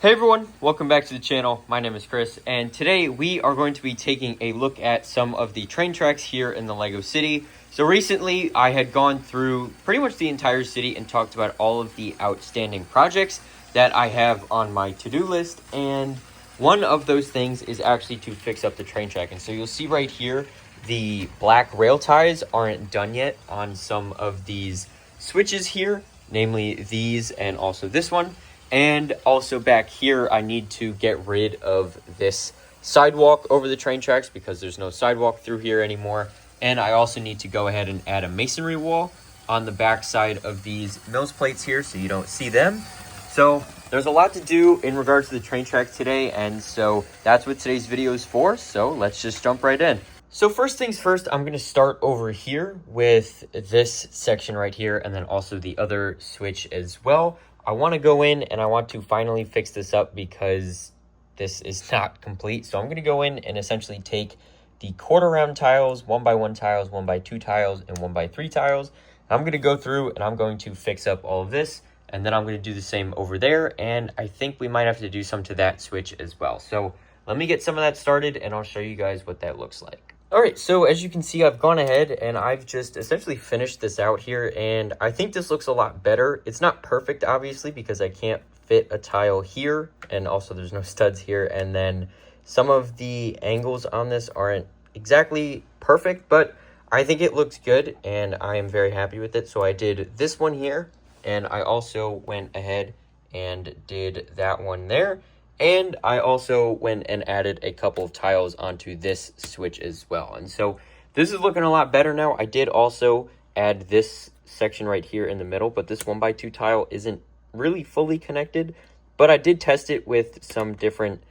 Hey everyone, welcome back to the channel. My name is Chris, and today we are going to be taking a look at some of the train tracks here in the LEGO City. So recently I had gone through pretty much the entire city and talked about all of the outstanding projects that I have on my to-do list, and one of those things is actually to fix up the train track. And so you'll see right here, the black rail ties aren't done yet on some of these switches here, namely these and also this one. And also back here, I need to get rid of this sidewalk over the train tracks because there's no sidewalk through here anymore. And I also need to go ahead and add a masonry wall on the back side of these mills plates here so you don't see them. So there's a lot to do in regards to the train track today, and so that's what today's video is for. So let's just jump right in. So first things first, I'm going to start over here with this section right here and then also the other switch as well. I want to go in and I want to finally fix this up because this is not complete. So I'm going to go in and essentially take the quarter round tiles, 1x1 tiles, 1x2 tiles, and 1x3 tiles. I'm going to go through and I'm going to fix up all of this. And then I'm going to do the same over there. And I think we might have to do some to that switch as well. So let me get some of that started and I'll show you guys what that looks like. All right, so as you can see, I've gone ahead and I've just essentially finished this out here, and I think this looks a lot better. It's not perfect, obviously, because I can't fit a tile here, and also there's no studs here, and then some of the angles on this aren't exactly perfect, but I think it looks good, and I am very happy with it. So I did this one here, and I also went ahead and did that one there. And I also went and added a couple of tiles onto this switch as well. And so this is looking a lot better now. I did also add this section right here in the middle, but this 1x2 tile isn't really fully connected. But I did test it with some different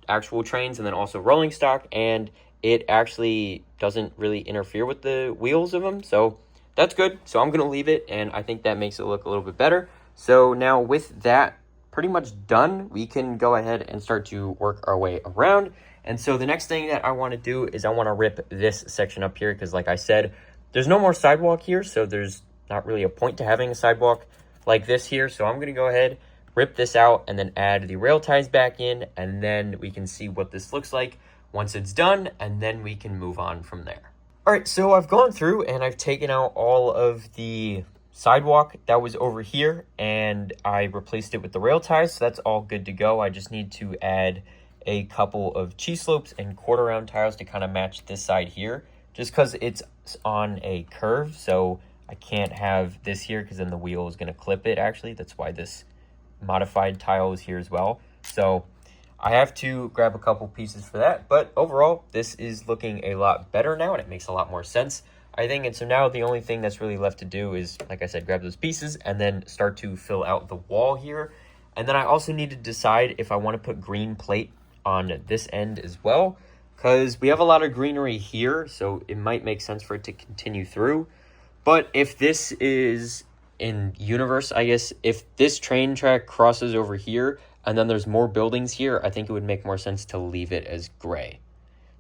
actual trains, and then also rolling stock, and it actually doesn't really interfere with the wheels of them. So that's good. So I'm going to leave it, and I think that makes it look a little bit better. So now with that pretty much done, we can go ahead and start to work our way around. And so the next thing that I want to do is I want to rip this section up here because, like I said, there's no more sidewalk here, so there's not really a point to having a sidewalk like this here. So I'm going to go ahead, rip this out, and then add the rail ties back in, and then we can see what this looks like once it's done, and then we can move on from there. All right, so I've gone through and I've taken out all of the sidewalk that was over here, and I replaced it with the rail ties, so that's all good to go. I just need to add a couple of Chi-slopes and quarter round tiles to kind of match this side here, just because it's on a curve, so I can't have this here because then the wheel is going to clip it. Actually, that's why this modified tile is here as well. So I have to grab a couple pieces for that, but overall this is looking a lot better now, and it makes a lot more sense, I think. And so now the only thing that's really left to do is, like I said, grab those pieces and then start to fill out the wall here. And then I also need to decide if I want to put green plate on this end as well, because we have a lot of greenery here, so it might make sense for it to continue through. But if this is in universe, I guess, if this train track crosses over here and then there's more buildings here, I think it would make more sense to leave it as gray.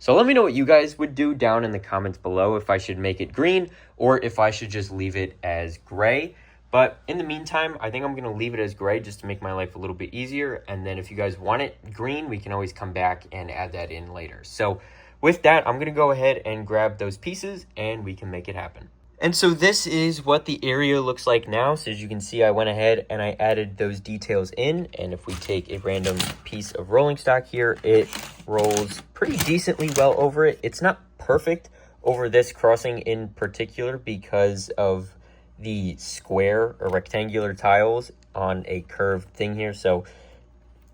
So let me know what you guys would do down in the comments below, if I should make it green or if I should just leave it as gray. But in the meantime, I think I'm going to leave it as gray just to make my life a little bit easier. And then if you guys want it green, we can always come back and add that in later. So with that, I'm going to go ahead and grab those pieces and we can make it happen. And so this is what the area looks like now. So as you can see, I went ahead and I added those details in. And if we take a random piece of rolling stock here, it rolls pretty decently well over it. It's not perfect over this crossing in particular because of the square or rectangular tiles on a curved thing here. So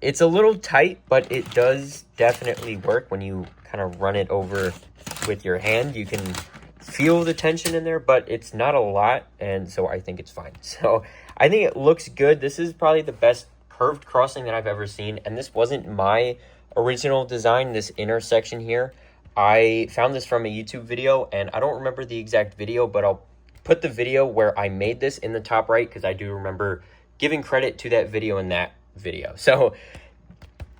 it's a little tight, but it does definitely work when you kind of run it over with your hand. You can feel the tension in there, but it's not a lot, and so I think it's fine. So I think it looks good. This is probably the best curved crossing that I've ever seen, and this wasn't my original design, this intersection here. I found this from a YouTube video, and I don't remember the exact video, but I'll put the video where I made this in the top right because I do remember giving credit to that video in that video. So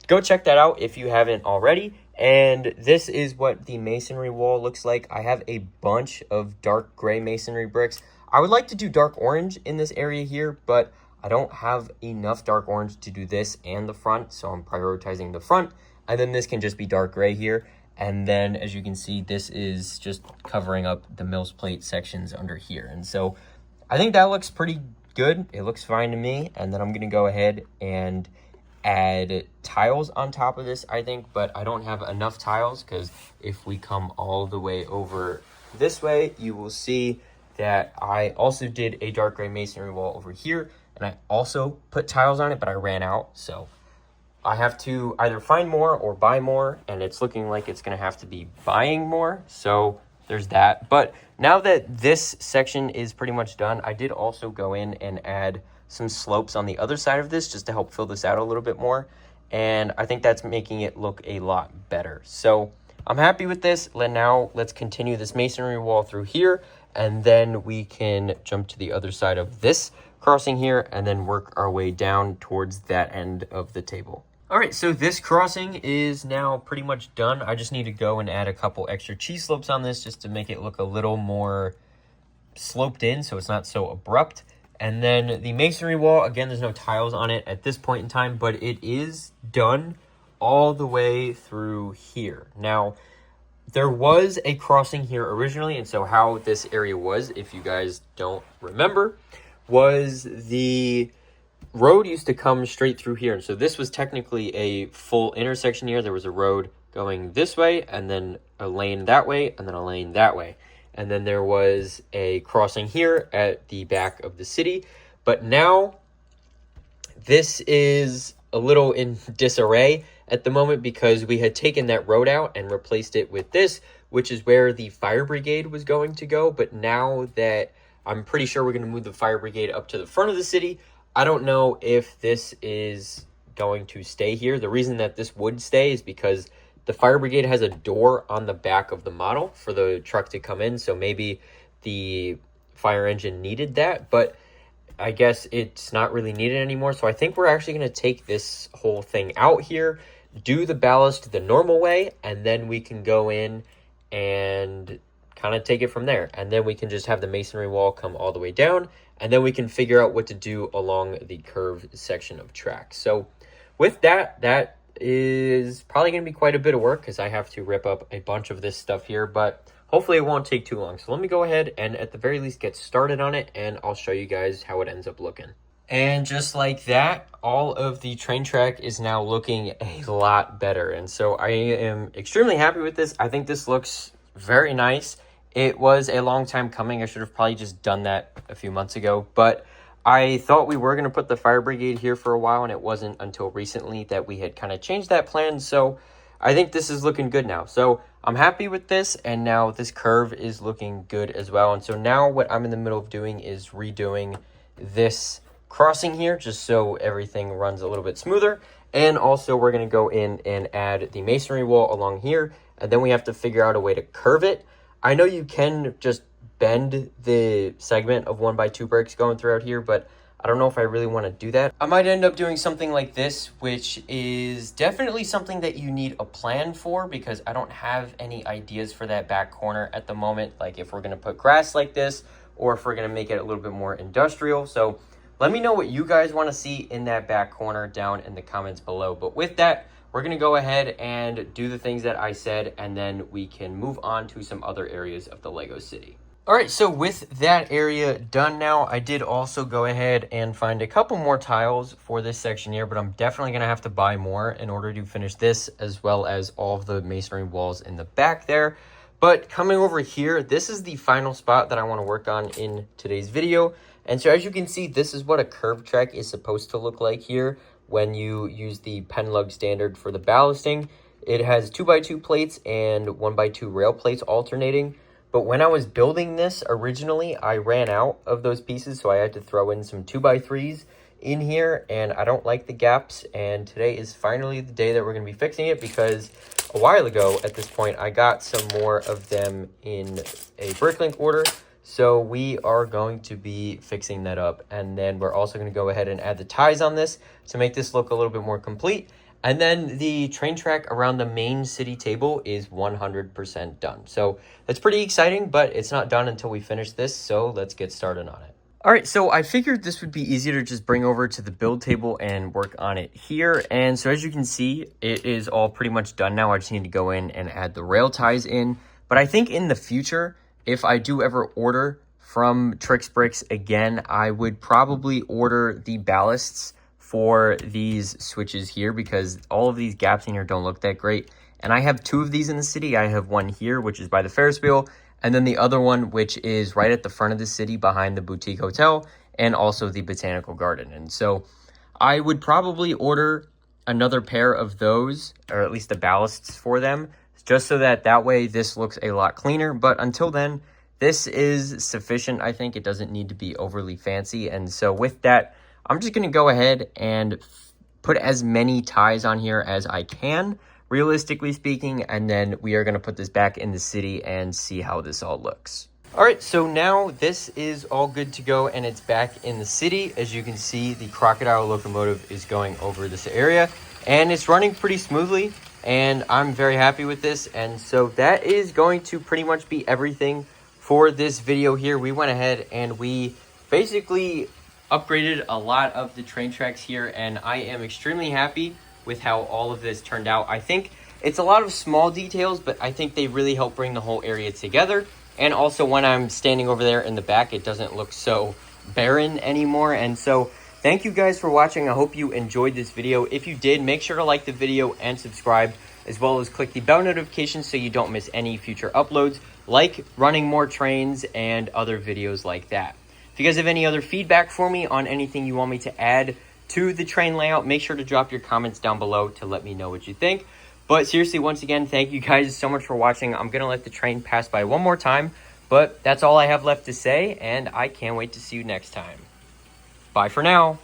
go check that out if you haven't already. And this is what the masonry wall looks like. I have a bunch of dark gray masonry bricks. I would like to do dark orange in this area here, but I don't have enough dark orange to do this and the front, so I'm prioritizing the front. And then this can just be dark gray here. And then, as you can see, this is just covering up the Mills plate sections under here. And so I think that looks pretty good. It looks fine to me. And then I'm going to go ahead and add tiles on top of this, I think. But I don't have enough tiles, because if we come all the way over this way, you will see that I also did a dark gray masonry wall over here. And I also put tiles on it, but I ran out. So I have to either find more or buy more, and it's looking like it's going to have to be buying more. So there's that. But now that this section is pretty much done, I did also go in and add some slopes on the other side of this just to help fill this out a little bit more. And I think that's making it look a lot better. So I'm happy with this. Now let's continue this masonry wall through here, and then we can jump to the other side of this crossing here and then work our way down towards that end of the table. All right, so this crossing is now pretty much done. I just need to go and add a couple extra cheese slopes on this just to make it look a little more sloped in so it's not so abrupt. And then the masonry wall, again, there's no tiles on it at this point in time, but it is done all the way through here. Now, there was a crossing here originally, and so how this area was, if you guys don't remember, was the road used to come straight through here. And so this was technically a full intersection here. There was a road going this way, and then a lane that way, and then a lane that way. And then there was a crossing here at the back of the city. But now this is a little in disarray at the moment because we had taken that road out and replaced it with this, which is where the fire brigade was going to go. But now that I'm pretty sure we're going to move the fire brigade up to the front of the city, I don't know if this is going to stay here. The reason that this would stay is because the fire brigade has a door on the back of the model for the truck to come in. So maybe the fire engine needed that, but I guess it's not really needed anymore. So I think we're actually going to take this whole thing out here, do the ballast the normal way, and then we can go in and kind of take it from there. And then we can just have the masonry wall come all the way down, and then we can figure out what to do along the curved section of track. So with that, that is probably going to be quite a bit of work because I have to rip up a bunch of this stuff here, but hopefully it won't take too long. So let me go ahead and at the very least get started on it, and I'll show you guys how it ends up looking. And just like that, all of the train track is now looking a lot better. And so I am extremely happy with this. I think this looks very nice. It was a long time coming. I should have probably just done that a few months ago, but I thought we were going to put the fire brigade here for a while, and it wasn't until recently that we had kind of changed that plan. So I think this is looking good now. So I'm happy with this, and now this curve is looking good as well. And so now what I'm in the middle of doing is redoing this crossing here just so everything runs a little bit smoother. And also we're going to go in and add the masonry wall along here, and then we have to figure out a way to curve it. I know you can just bend the segment of 1x2 bricks going throughout here, but I don't know if I really want to do that. I might end up doing something like this, which is definitely something that you need a plan for because I don't have any ideas for that back corner at the moment, like if we're going to put grass like this or if we're going to make it a little bit more industrial. So let me know what you guys want to see in that back corner down in the comments below. But with that, we're going to go ahead and do the things that I said, and then we can move on to some other areas of the Lego City. All right, so with that area done now, I did also go ahead and find a couple more tiles for this section here, but I'm definitely going to have to buy more in order to finish this, as well as all of the masonry walls in the back there. But coming over here, this is the final spot that I want to work on in today's video. And so as you can see, this is what a curved track is supposed to look like here when you use the Penlug standard for the ballasting. It has 2x2 plates and 1x2 rail plates alternating. But when I was building this originally, I ran out of those pieces, so I had to throw in some 2x3s in here, and I don't like the gaps. And today is finally the day that we're going to be fixing it, because a while ago at this point, I got some more of them in a Bricklink order. So we are going to be fixing that up. And then we're also going to go ahead and add the ties on this to make this look a little bit more complete. And then the train track around the main city table is 100% done. So that's pretty exciting, but it's not done until we finish this. So let's get started on it. All right, so I figured this would be easier to just bring over to the build table and work on it here. And so as you can see, it is all pretty much done now. I just need to go in and add the rail ties in. But I think in the future, if I do ever order from Trix Bricks again, I would probably order the ballasts for these switches here, because all of these gaps in here don't look that great. And I have 2 of these in the city. I have one here, which is by the Ferris wheel, and then the other one, which is right at the front of the city behind the boutique hotel and also the botanical garden. And so I would probably order another pair of those, or at least the ballasts for them, just so that way this looks a lot cleaner. But until then, this is sufficient. I think it doesn't need to be overly fancy. And so with that, I'm just going to go ahead and put as many ties on here as I can, realistically speaking, and then we are going to put this back in the city and see how this all looks. All right, so now this is all good to go and it's back in the city. As you can see, the crocodile locomotive is going over this area and it's running pretty smoothly, and I'm very happy with this. And so that is going to pretty much be everything for this video here. We went ahead and we basically upgraded a lot of the train tracks here, and I am extremely happy with how all of this turned out. I think it's a lot of small details, but I think they really help bring the whole area together. And also when I'm standing over there in the back, it doesn't look so barren anymore. And so thank you guys for watching. I hope you enjoyed this video. If you did, make sure to like the video and subscribe, as well as click the bell notification so you don't miss any future uploads, like running more trains and other videos like that. If you guys have any other feedback for me on anything you want me to add to the train layout, make sure to drop your comments down below to let me know what you think. But seriously, once again, thank you guys so much for watching. I'm going to let the train pass by one more time, but that's all I have left to say, and I can't wait to see you next time. Bye for now.